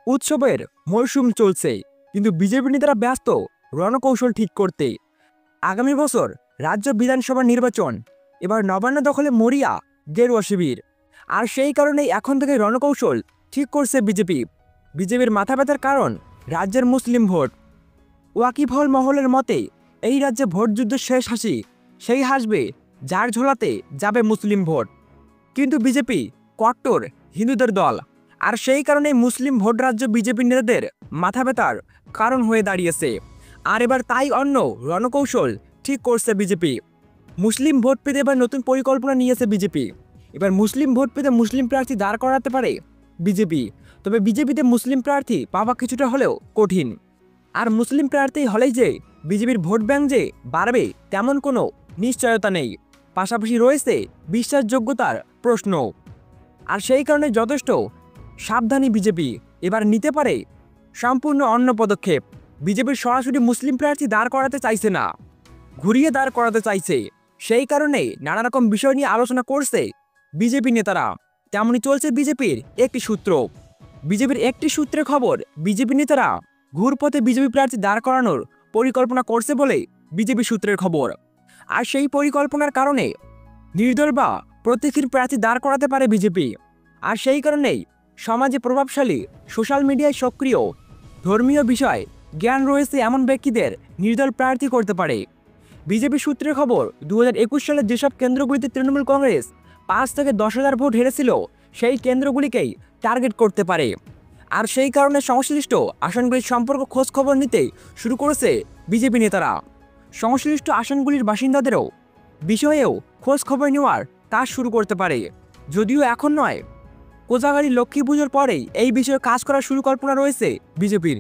উৎসবের মরশুম চলছে, কিন্তু বিজেপি নেতারা ব্যস্ত রণকৌশল ঠিক করতে। আগামী বছর রাজ্য বিধানসভা নির্বাচন, এবার নবান্ন দখলে মরিয়া গেরুয়া শিবির। আর সেই কারণেই এখন থেকে রণকৌশল ঠিক করছে বিজেপি। বিজেপির মাথা ব্যথার কারণ রাজ্যের মুসলিম ভোট। ওয়াকিবহল মহলের মতে এই রাজ্যে ভোট যুদ্ধ শেষ হাসি সেই হাসবে যার ঝোলাতে যাবে মুসলিম ভোট। কিন্তু বিজেপি কট্টর হিন্দুদের দল, আর সেই কারণে মুসলিম ভোট রাজ্য বিজেপি নেতাদের মাথা ব্যথার কারণ হয়ে দাঁড়িয়েছে। আর এবার তাই অন্য রণকৌশল ঠিক করছে বিজেপি। মুসলিম ভোট পেতে এবার নতুন পরিকল্পনা নিয়েছে বিজেপি। এবার মুসলিম ভোট পেতে মুসলিম প্রার্থী দাঁড় করাতে পারে বিজেপি। তবে বিজেপিতে মুসলিম প্রার্থী পাওয়া কিছুটা হলেও কঠিন। আর মুসলিম প্রার্থী হলেই যে বিজেপির ভোট ব্যাংক যে বাড়বে তেমন কোনো নিশ্চয়তা নেই। পাশাপাশি রয়েছে বিশ্বাসযোগ্যতার প্রশ্ন। আর সেই কারণে যথেষ্ট সাবধানী বিজেপি এবার নিতে পারে সম্পূর্ণ অন্য পদক্ষেপ। বিজেপির সরাসরি মুসলিম প্রার্থী দাঁড় করাতে চাইছে না, ঘুরিয়ে দাঁড় করাতে চাইছে। সেই কারণে নানা রকম বিষয় নিয়ে আলোচনা করছে বিজেপি নেতারা। তেমনই চলছে বিজেপির একটি সূত্র। বিজেপির একটি সূত্রের খবর, বিজেপি নেতারা ঘুরপথে বিজেপি প্রার্থী দাঁড় করানোর পরিকল্পনা করছে বলে বিজেপি সূত্রের খবর। আর সেই পরিকল্পনার কারণে নির্দল বা প্রতীকীর প্রার্থী দাঁড় করাতে পারে বিজেপি। আর সেই কারণেই সমাজে প্রভাবশালী, সোশ্যাল মিডিয়ায় সক্রিয়, ধর্মীয় বিষয় জ্ঞান রয়েছে এমন ব্যক্তিদের নির্দল প্রার্থী করতে পারে। বিজেপি সূত্রের খবর, 2021 সালে যেসব কেন্দ্রগুলিতে তৃণমূল কংগ্রেস 5 থেকে 10,000 ভোট হেরেছিল সেই কেন্দ্রগুলিকেই টার্গেট করতে পারে। আর সেই কারণে সংশ্লিষ্ট আসনগুলির সম্পর্ক খোঁজ খবর নিতে শুরু করেছে বিজেপি নেতারা। সংশ্লিষ্ট আসনগুলির বাসিন্দাদেরও বিষয়েও খোঁজ খবর নেওয়ার কাজ শুরু করতে পারে। যদিও এখন নয়, কোজাগারী লক্ষ্মী পুজোর পরেই এই বিষয়ে কাজ করার শুরু কল্পনা রয়েছে বিজেপির।